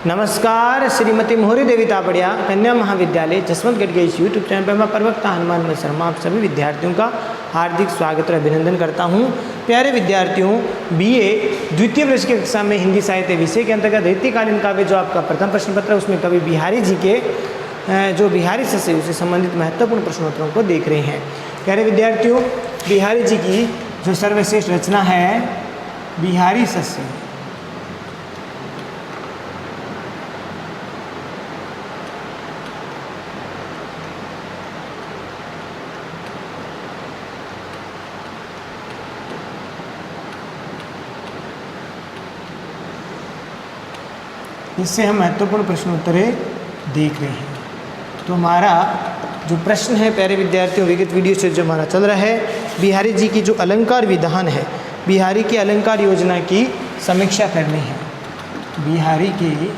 नमस्कार। श्रीमती मोहरी देवी तापड़िया कन्या महाविद्यालय जसवंतगढ़ के इस यूट्यूब चैनल पर मैं प्रवक्ता हनुमान शर्मा आप सभी विद्यार्थियों का हार्दिक स्वागत और अभिनंदन करता हूं। प्यारे विद्यार्थियों, बीए द्वितीय वर्ष की कक्षा में हिंदी साहित्य विषय के अंतर्गत रीतिकालीन काव्य जो आपका प्रथम प्रश्न पत्र है उसमें कवि बिहारी जी के जो बिहारी सस्य उससे संबंधित महत्वपूर्ण प्रश्नोत्तरों को देख रहे हैं। प्यारे विद्यार्थियों, बिहारी जी की जो सर्वश्रेष्ठ रचना है बिहारी सस्य, इससे हम महत्वपूर्ण प्रश्नोत्तरें देख रहे हैं। तो हमारा जो प्रश्न है प्यारे विद्यार्थियों, विगत वीडियो से जो हमारा चल रहा है, बिहारी जी की जो अलंकार विधान है, बिहारी की अलंकार योजना की समीक्षा करनी है। बिहारी की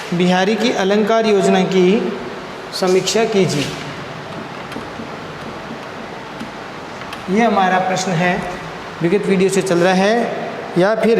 बिहारी की अलंकार योजना की समीक्षा कीजिए। ये हमारा प्रश्न है, विगत वीडियो से चल रहा है। या फिर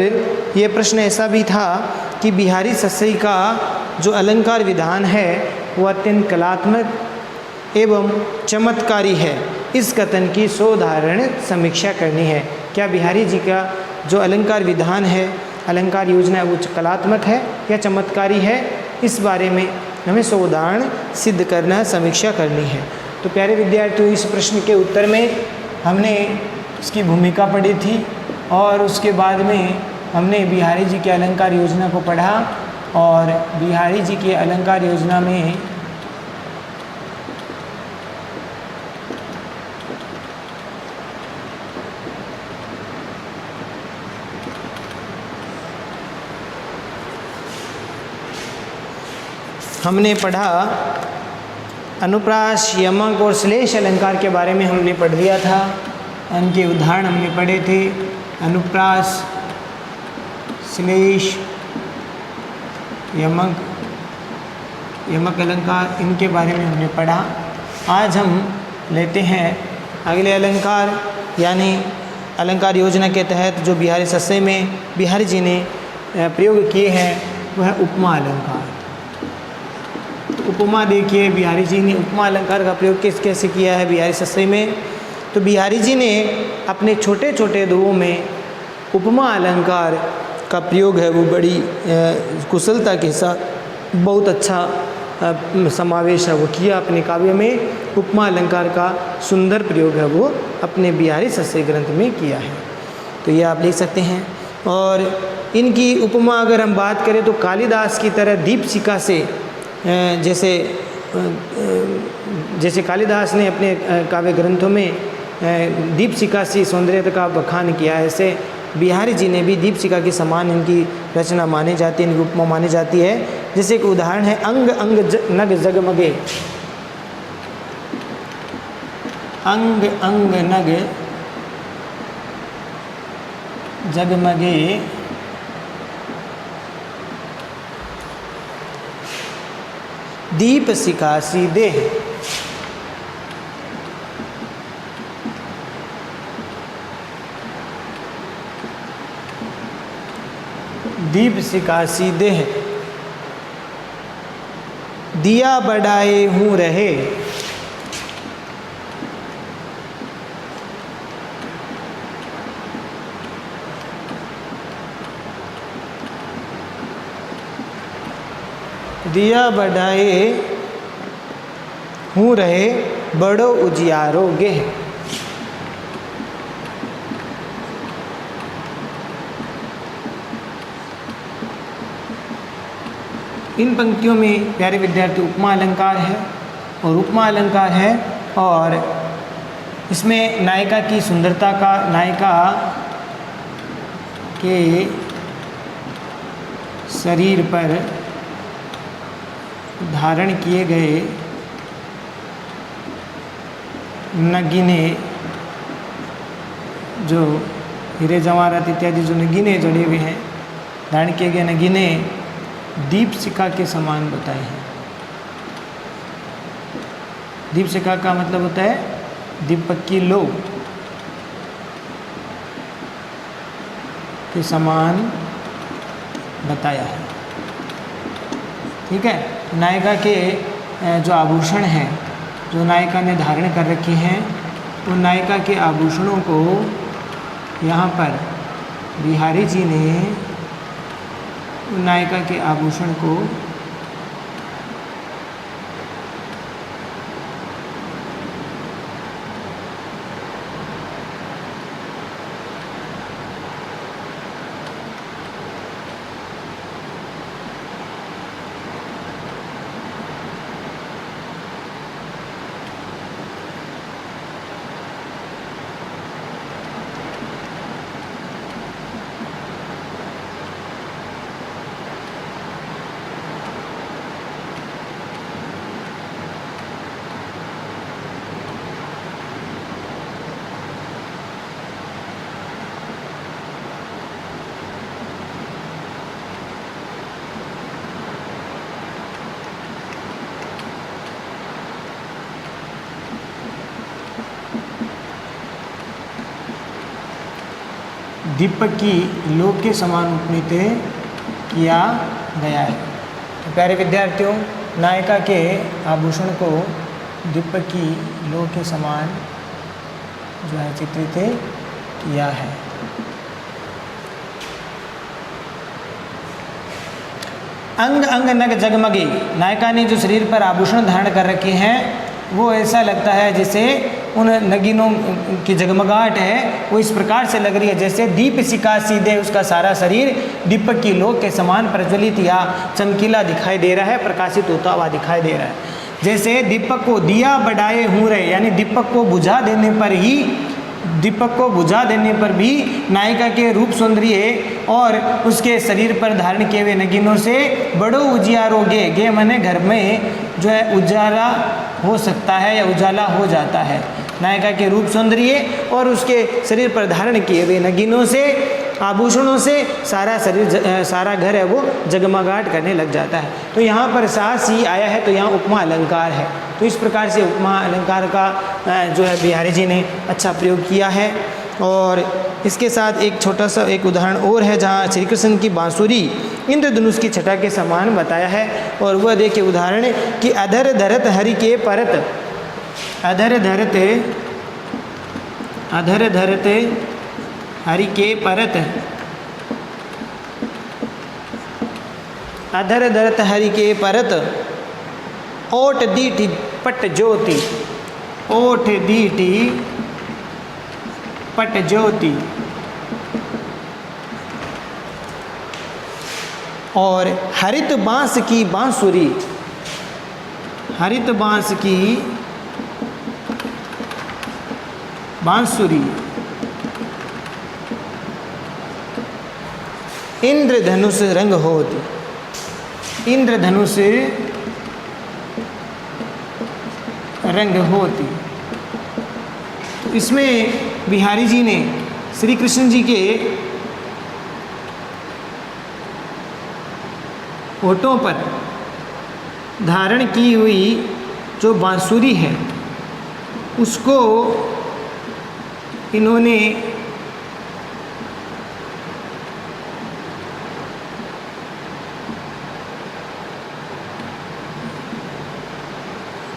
ये प्रश्न ऐसा भी था कि बिहारी सस्य का जो अलंकार विधान है वो अत्यंत कलात्मक एवं चमत्कारी है। इस कथन की सोधारण समीक्षा करनी है। क्या बिहारी जी का जो अलंकार विधान है, अलंकार योजना है, वो कलात्मक है या चमत्कारी है, इस बारे में हमें सोदाहरण सिद्ध करना, समीक्षा करनी है। तो प्यारे विद्यार्थियों, इस प्रश्न के उत्तर में हमने इसकी भूमिका पढ़ी थी और उसके बाद में हमने बिहारी जी के अलंकार योजना को पढ़ा। और बिहारी जी के अलंकार योजना में हमने पढ़ा अनुप्रास, यमक और श्लेष अलंकार के बारे में हमने पढ़ लिया था। उनके उदाहरण हमने पढ़े थे। अनुप्रास, श्लेष, यमक अलंकार, इनके बारे में हमने पढ़ा। आज हम लेते हैं अगले अलंकार, यानी अलंकार योजना के तहत जो बिहारी सस्य में बिहारी जी ने प्रयोग किए हैं वह है उपमा अलंकार। उपमा देखिए, बिहारी जी ने उपमा अलंकार का प्रयोग कैसे किया है बिहारी सस्य में। तो बिहारी जी ने अपने छोटे छोटे दोहों में उपमा अलंकार का प्रयोग है वो बड़ी कुशलता के साथ बहुत अच्छा समावेश है वो किया अपने काव्य में। उपमा अलंकार का सुंदर प्रयोग है वो अपने बिहारी सस्य ग्रंथ में किया है। तो ये आप लिख सकते हैं। और इनकी उपमा अगर हम बात करें तो कालिदास की तरह दीपशिखा से जैसे कालिदास ने अपने काव्य ग्रंथों में दीपशिखा से सौंदर्यता का बखान किया है, ऐसे बिहारी जी ने भी दीपशिखा के समान इनकी रचना मानी जाती है, इनकी उपमा मानी जाती है। जैसे एक उदाहरण है अंग अंग नग जगमगे, अंग अंग नग जगमगे दीप सिखासी देह। दीप सिखासी देह, दिया बढ़ाए हूँ रहे। दिया बढ़ाए हूँ रहे बड़ो उजियारो गेह। इन पंक्तियों में प्यारे विद्यार्थी उपमा अलंकार है और उपमा अलंकार है और इसमें नायिका की सुंदरता का, नायिका के शरीर पर धारण किए गए नगीने जो हीरे जवाहरात इत्यादि जो नगीने जड़े हुए हैं, धारण किए गए नगीने दीप शिखा के समान बताए हैं। दीप शिखा का मतलब होता है दीपक की लो के समान बताया है। ठीक है। नायिका के जो आभूषण हैं, जो नायिका ने धारण कर रखे हैं, उन नायिका के आभूषणों को यहाँ पर बिहारी जी ने उन नायिका के आभूषण को दीपक की लो के समान उपनीत किया गया है। तो प्यारे विद्यार्थियों, नायिका के आभूषण को दीपक की लो के समान जो है चित्रित किया है। अंग अंग नग जगमगी, नायिका ने जो शरीर पर आभूषण धारण कर रखे हैं वो ऐसा लगता है जैसे उन नगीनों की जगमगाहट है वो इस प्रकार से लग रही है जैसे दीप शिखा सीधे उसका सारा शरीर दीपक की लो के समान प्रज्वलित या चमकीला दिखाई दे रहा है, प्रकाशित होता हुआ दिखाई दे रहा है। जैसे दीपक को दिया बढ़ाए हूँ रहे, यानी दीपक को बुझा देने पर भी नायिका के रूप सौंदर्य और उसके शरीर पर धारण किए हुए नगीनों से बड़ो उजियारो गे मने घर में जो है उजाला हो सकता है या उजाला हो जाता है। नायिका के रूप सौंदर्य और उसके शरीर पर धारण किए हुए नगीनों से, आभूषणों से सारा शरीर, सारा घर है वो जगमगाहट करने लग जाता है। तो यहाँ पर सास ही आया है तो यहाँ उपमा अलंकार है। तो इस प्रकार से उपमा अलंकार का जो है बिहारी जी ने अच्छा प्रयोग किया है। और इसके साथ एक छोटा सा एक उदाहरण और है जहाँ श्री कृष्ण की बांसुरी इंद्रधनुष की छटा के समान बताया है। और वह देखिए उदाहरण कि अधर धरत हरि के परत, अधर धरते हरि के परत, अधर धरत हरि के परत, ओट दीटी पट ज्योति, ओठ दीटी पट ज्योति। और हरित बांस की बांसुरी, हरित बांस की बांसुरी, इंद्रधनुष रंग होती, इंद्रधनुष रंग होती। तो इसमें बिहारी जी ने श्री कृष्ण जी के होठों पर धारण की हुई जो बांसुरी है उसको इन्होंने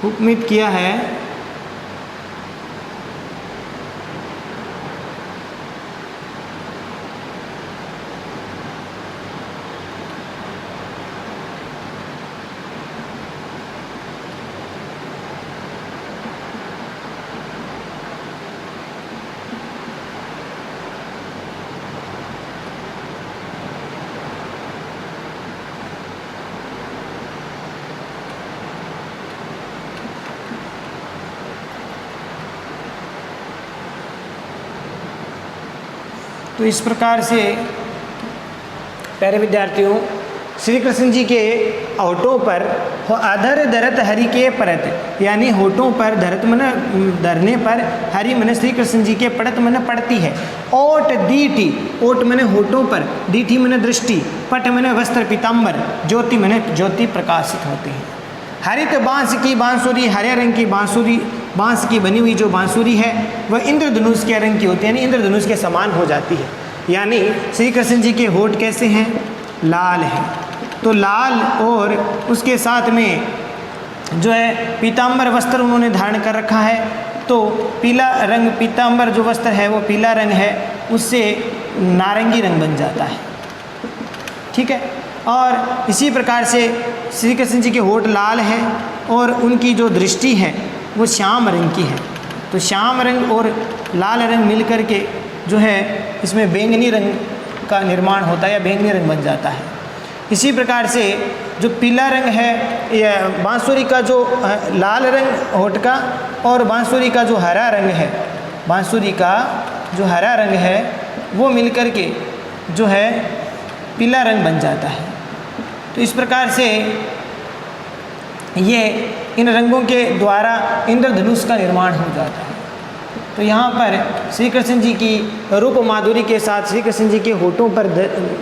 उपमित किया है। तो इस प्रकार से प्यारे विद्यार्थियों श्री कृष्ण जी के होठों पर अधर धरत हरि के परत, यानी होठों पर धरत मन धरने पर हरि मन श्री कृष्ण जी के पड़त मन पड़ती है। ओट दीठी, ओट मन होठों पर, दीठी मन दृष्टि, पट मन वस्त्र पीताम्बर, ज्योति मन ज्योति प्रकाशित होते हैं। हरित बांस की बांसुरी, हरे रंग की बांसुरी, बांस की बनी हुई जो बांसुरी है वह इंद्रधनुष के रंग की होती है, यानी इंद्रधनुष के समान हो जाती है। यानी श्री कृष्ण जी के होठ कैसे हैं? लाल हैं। तो लाल और उसके साथ में जो है पीताम्बर वस्त्र उन्होंने धारण कर रखा है, तो पीला रंग, पीताम्बर जो वस्त्र है वो पीला रंग है, उससे नारंगी रंग बन जाता है। ठीक है। और इसी प्रकार से श्री कृष्ण जी के होठ लाल है और उनकी जो दृष्टि है वो श्याम रंग की है। तो श्याम रंग और लाल रंग मिल कर के जो है इसमें बैंगनी रंग का निर्माण होता है या बैंगनी रंग बन जाता है। इसी प्रकार से जो पीला रंग है, या बांसुरी का जो लाल रंग होठ का और बांसुरी का जो हरा रंग है, बांसुरी का जो हरा रंग है वो मिल कर के जो है पीला रंग बन जाता है। तो इस प्रकार से ये इन रंगों के द्वारा इंद्रधनुष का निर्माण हो जाता है। तो यहाँ पर श्री कृष्ण जी की रूप माधुरी के साथ श्री कृष्ण जी के होठों पर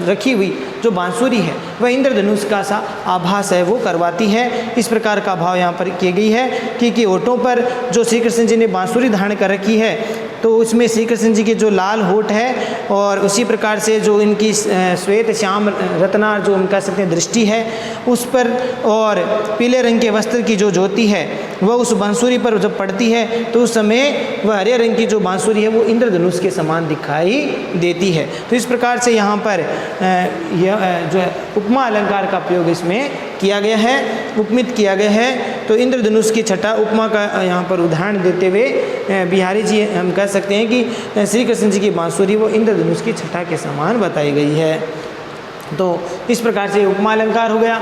रखी हुई जो बांसुरी है वह इंद्रधनुष का सा आभास है वो करवाती है। इस प्रकार का भाव यहाँ पर की गई है कि होठों पर जो श्री कृष्ण जी ने बांसुरी धारण कर रखी है तो उसमें श्री कृष्ण जी के जो लाल होठ है और उसी प्रकार से जो इनकी श्वेत श्याम रत्नार जो हम कह सकते हैं दृष्टि है उस पर, और पीले रंग के वस्त्र की जो ज्योति है वह उस बांसुरी पर जब पड़ती है तो उस समय वह हरे रंग की जो बांसुरी है वो इंद्रधनुष के समान दिखाई देती है। तो इस प्रकार से यहाँ पर यह जो है उपमा अलंकार का प्रयोग इसमें किया गया है, उपमित किया गया है। तो इंद्रधनुष की छटा उपमा का यहाँ पर उदाहरण देते हुए बिहारी जी हम कह सकते हैं कि श्री कृष्ण जी की बांसुरी वो इंद्रधनुष की छटा के समान बताई गई है। तो इस प्रकार से उपमा अलंकार हो गया।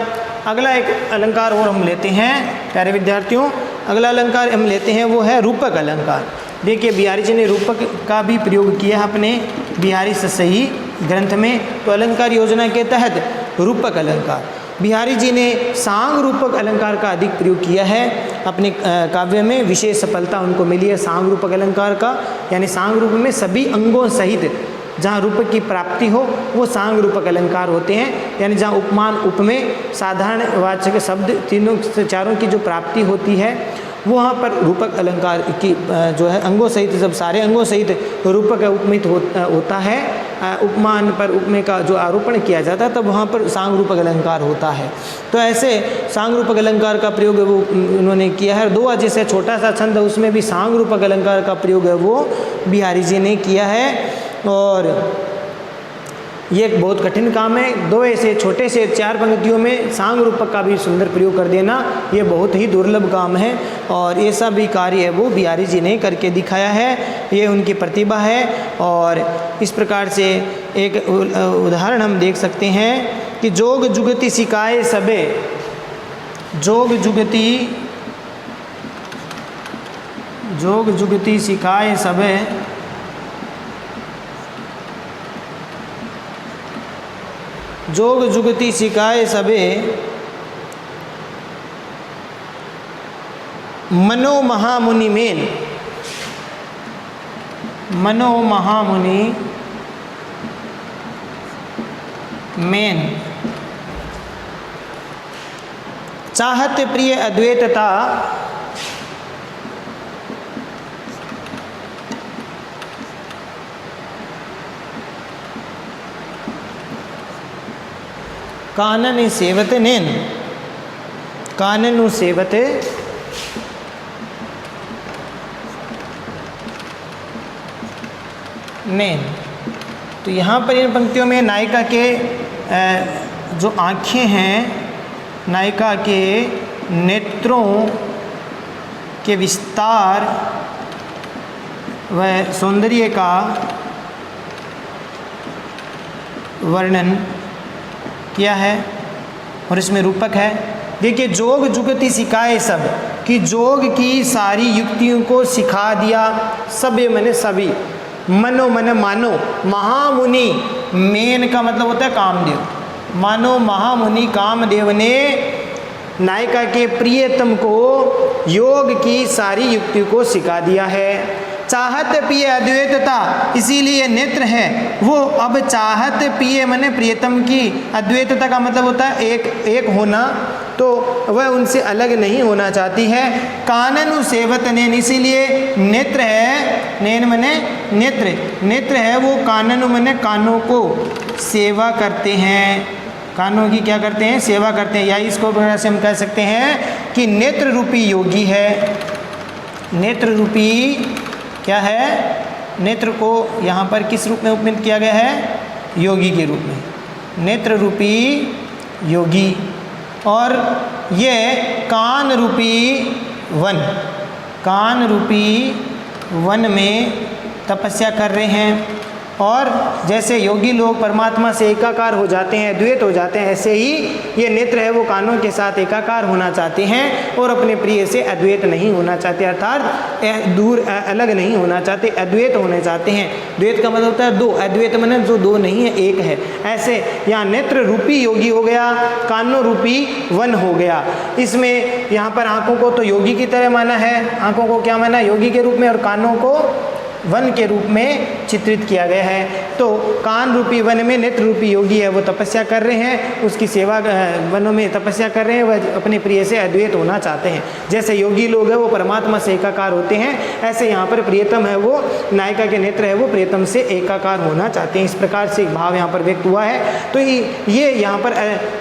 अगला एक अलंकार और हम लेते हैं प्यारे विद्यार्थियों, अगला अलंकार हम लेते हैं वो है रूपक अलंकार। देखिए बिहारी जी ने रूपक का भी प्रयोग किया है अपने बिहारी सही ग्रंथ में। तो अलंकार योजना के तहत रूपक अलंकार, बिहारी जी ने सांग रूपक अलंकार का अधिक प्रयोग किया है अपने काव्य में। विशेष सफलता उनको मिली है सांग रूपक अलंकार का, यानी सांग रूप में सभी अंगों सहित जहाँ रूपक की प्राप्ति हो वो सांग रूपक अलंकार होते हैं। यानी जहाँ उपमान उपमेय साधारण वाचक शब्द तीनों से चारों की जो प्राप्ति होती है वहाँ पर रूपक अलंकार की जो है अंगों सहित, जब सारे अंगों सहित रूपक उपमित होता है, उपमान पर उपमेय का जो आरोपण किया जाता है तब वहाँ पर सांग रूपक अलंकार होता है। तो ऐसे सांग रूपक अलंकार का प्रयोग वो उन्होंने किया है। दो जैसे छोटा सा छंद है उसमें भी सांग रूपक अलंकार का प्रयोग है वो बिहारी जी ने किया है। और ये एक बहुत कठिन काम है, दो ऐसे छोटे से चार पंक्तियों में सांग रूपक का भी सुंदर प्रयोग कर देना ये बहुत ही दुर्लभ काम है। और ये सब भी कार्य है वो बिहारी जी ने करके दिखाया है, ये उनकी प्रतिभा है। और इस प्रकार से एक उदाहरण हम देख सकते हैं कि जोग जुगति सिकाए सबे, जोग जुगति सिकाए सबे, जोग जुगति सिकाए सबे, मनो महामुनि मेन, मनो महामुनि मेन, चाहत प्रिय अद्वैतता, कानन सेवत नैन, काननु सेवत नैन। तो यहाँ पर इन पंक्तियों में नायिका के जो आँखें हैं, नायिका के नेत्रों के विस्तार व सौंदर्य का वर्णन किया है और इसमें रूपक है। देखिए जोग जुगति सिखाए सब, कि जोग की सारी युक्तियों को सिखा दिया। सब ये मैंने सभी, मनो मन मानो, महामुनि मेन का मतलब होता है कामदेव, मानो महामुनि कामदेव ने नायिका के प्रियतम को योग की सारी युक्ति को सिखा दिया है। चाहत पिए अद्वैतता, इसीलिए नेत्र है वो अब चाहत पिए माने प्रियतम की, अद्वैतता का मतलब होता है एक होना, तो वह उनसे अलग नहीं होना चाहती है। काननु सेवत नैन, इसीलिए नेत्र है, नैन मने नेत्र, नेत्र है वो काननु मने कानों को सेवा करते हैं, कानों की क्या करते हैं, सेवा करते हैं। या इसको से हम कह सकते हैं कि नेत्र रूपी योगी है। नेत्र रूपी क्या है, नेत्र को यहाँ पर किस रूप में उपमित किया गया है, योगी के रूप में, नेत्र रूपी योगी। और ये कान रूपी वन, कान रूपी वन में तपस्या कर रहे हैं। और जैसे योगी लोग परमात्मा से एकाकार हो जाते हैं, द्वैत हो जाते हैं, ऐसे ही ये नेत्र है वो कानों के साथ एकाकार होना चाहते हैं और अपने प्रिय से अद्वैत नहीं होना चाहते, अर्थात दूर अलग नहीं होना चाहते, अद्वैत होने चाहते हैं। द्वैत का मतलब होता है दो, अद्वैत माने जो दो नहीं है एक है। ऐसे यहाँ नेत्र रूपी योगी हो गया, कानों रूपी वन हो गया। इसमें यहाँ पर आँखों को तो योगी की तरह माना है, आँखों को क्या माना, योगी के रूप में, और कानों को वन के रूप में चित्रित किया गया है। तो कान रूपी वन में नेत्र रूपी योगी है वो तपस्या कर रहे हैं, उसकी सेवा वनों में तपस्या कर रहे हैं, वह अपने प्रिय से अद्वैत होना चाहते हैं। जैसे योगी लोग हैं वो परमात्मा से एकाकार होते हैं, ऐसे यहाँ पर प्रियतम है वो, नायिका के नेत्र है वो प्रियतम से एकाकार होना चाहते हैं। इस प्रकार से भाव यहाँ पर व्यक्त हुआ है। तो ये यहाँ पर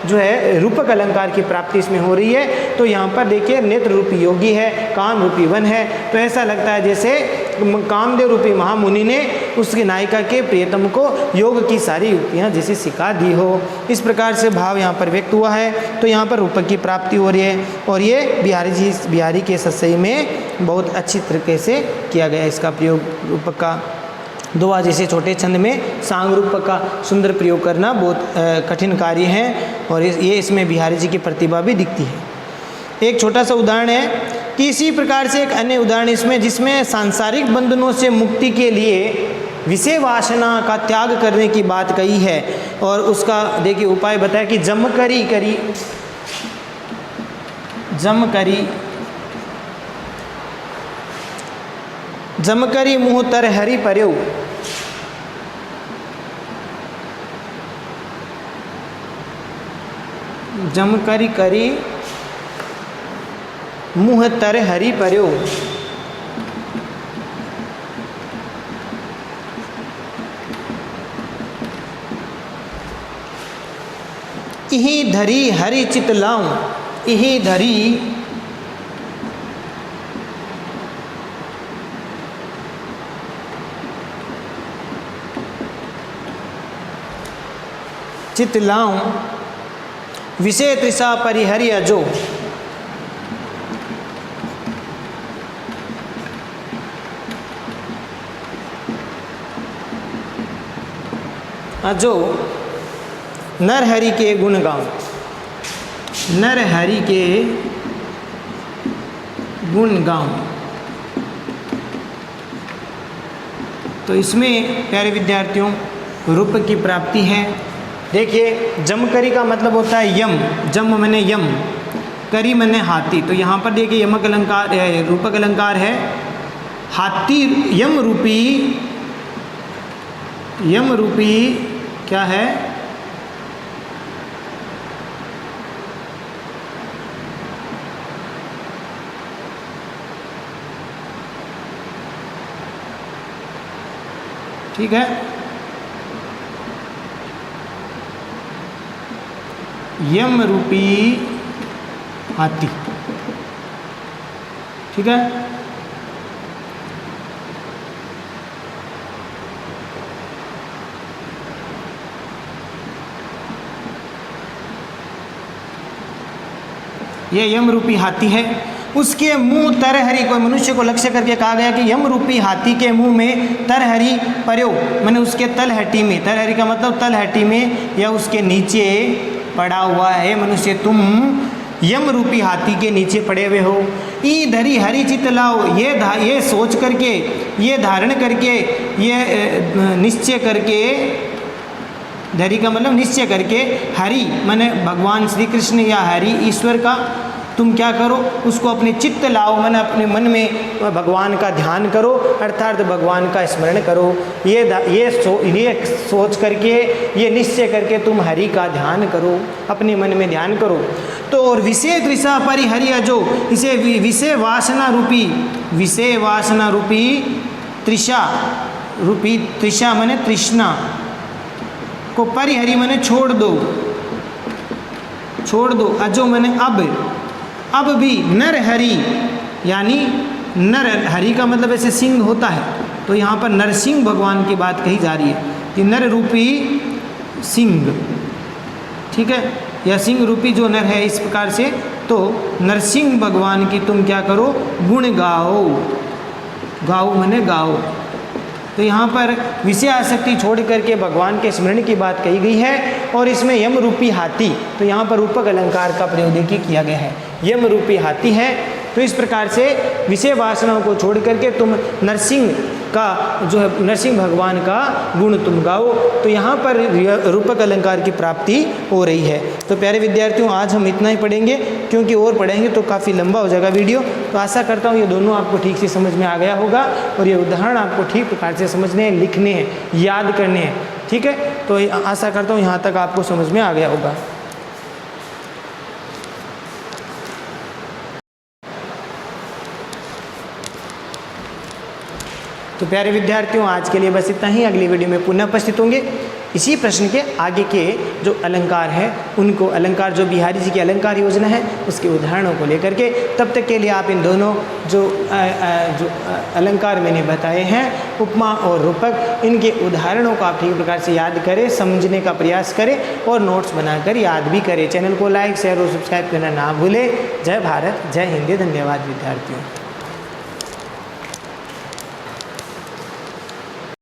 जो है रूपक अलंकार की प्राप्ति इसमें हो रही है। तो यहाँ पर देखिए नेत्र रूपी योगी है, कान रूपी वन है, तो ऐसा लगता है जैसे कामदेव रूपी महामुनि ने उसकी नायिका के प्रियतम को योग की सारी युक्तियाँ जैसे सिखा दी हो। इस प्रकार से भाव यहाँ पर व्यक्त हुआ है। तो यहाँ पर रूपक की प्राप्ति हो रही है और ये बिहारी के सत्सई में बहुत अच्छी तरीके से किया गया इसका प्रयोग रूपक का। दोहा जैसे छोटे छंद में सांग रूपक का सुंदर प्रयोग करना बहुत कठिन कार्य है और ये इसमें बिहारी जी की प्रतिभा भी दिखती है। एक छोटा सा उदाहरण है कि इसी प्रकार से एक अन्य उदाहरण इसमें, जिसमें सांसारिक बंधनों से मुक्ति के लिए विषय वासना का त्याग करने की बात कही है। और उसका देखिए उपाय बताया कि जम करी मुँह तर हरि पर्यो, जम करी मुँह तर हरि पर्यो। इही धरी हरि चित लाऊं, इही धरी चित लाऊं, विषय तृषा परिहरि अजो। अजो नर हरि के गुण गाऊं, नर हरि के गुण गाऊं। तो इसमें प्यारे विद्यार्थियों रूप की प्राप्ति है। देखिए जमकरी का मतलब होता है यम, जम मने यम, करी मने हाथी। तो यहाँ पर देखिए यमक अलंकार रूपक अलंकार है हाथी, यम रूपी क्या है, ठीक है, यम रूपी हाथी, ठीक है। ये यम रूपी हाथी है। उसके मुंह तरहरी, कोई मनुष्य को लक्ष्य करके कहा गया कि यम रूपी हाथी के मुंह में तरहरी पर्यो, मैंने उसके तलहटी में, तरहरी का मतलब तलहटी में या उसके नीचे पड़ा हुआ है मनुष्य, तुम यम रूपी हाथी के नीचे पड़े हुए हो। ई धरी हरि चित लाओ, ये सोच करके, ये धारण करके, ये निश्चय करके धैर्य का मतलब निश्चय करके, हरि माने भगवान श्री कृष्ण या हरि ईश्वर का तुम क्या करो, उसको अपने चित्त लाओ, माने अपने मन में भगवान का ध्यान करो, अर्थात भगवान का स्मरण करो। ये सोच करके, ये निश्चय करके तुम हरि का ध्यान करो, अपने मन में ध्यान करो। तो और विषय तृषा परिहर्य, जो इसे विषय वासना रूपी तृषा माने तृष्णा को परिहरि माने छोड़ दो, अजो माने अब भी नर हरि, यानी नर हरि का मतलब ऐसे सिंह होता है, तो यहाँ पर नरसिंह भगवान की बात कही जा रही है कि नर रूपी सिंह, ठीक है, या सिंह रूपी जो नर है, इस प्रकार से तो नरसिंह भगवान की तुम क्या करो, गुण गाओ माने गाओ। तो यहाँ पर विषय आसक्ति छोड़ करके भगवान के स्मरण की बात कही गई है। और इसमें यम रूपी हाथी, तो यहाँ पर रूपक अलंकार का प्रयोग देखिए किया गया है, यम रूपी हाथी है। तो इस प्रकार से विषय वासनाओं को छोड़ करके तुम नरसिंह का जो है, नरसिंह भगवान का गुण तुम गाओ। तो यहाँ पर रूपक अलंकार की प्राप्ति हो रही है। तो प्यारे विद्यार्थियों, आज हम इतना ही पढ़ेंगे, क्योंकि और पढ़ेंगे तो काफ़ी लंबा हो जाएगा वीडियो। तो आशा करता हूँ ये दोनों आपको ठीक से समझ में आ गया होगा, और ये उदाहरण आपको ठीक प्रकार से समझने हैं, लिखने हैं, याद करने हैं, ठीक है। तो आशा करता हूँ यहाँ तक आपको समझ में आ गया होगा। तो प्यारे विद्यार्थियों, आज के लिए बस इतना ही। अगली वीडियो में पुनः उपस्थित होंगे इसी प्रश्न के आगे के जो अलंकार हैं उनको, अलंकार जो बिहारी जी की अलंकार योजना है उसके उदाहरणों को लेकर के। तब तक के लिए आप इन दोनों जो अलंकार मैंने बताए हैं, उपमा और रूपक, इनके उदाहरणों को आप ठीक प्रकार से याद करें, समझने का प्रयास करें और नोट्स बनाकर याद भी करें। चैनल को लाइक, शेयर और सब्सक्राइब करना ना भूलें। जय भारत, जय हिंद, धन्यवाद विद्यार्थियों।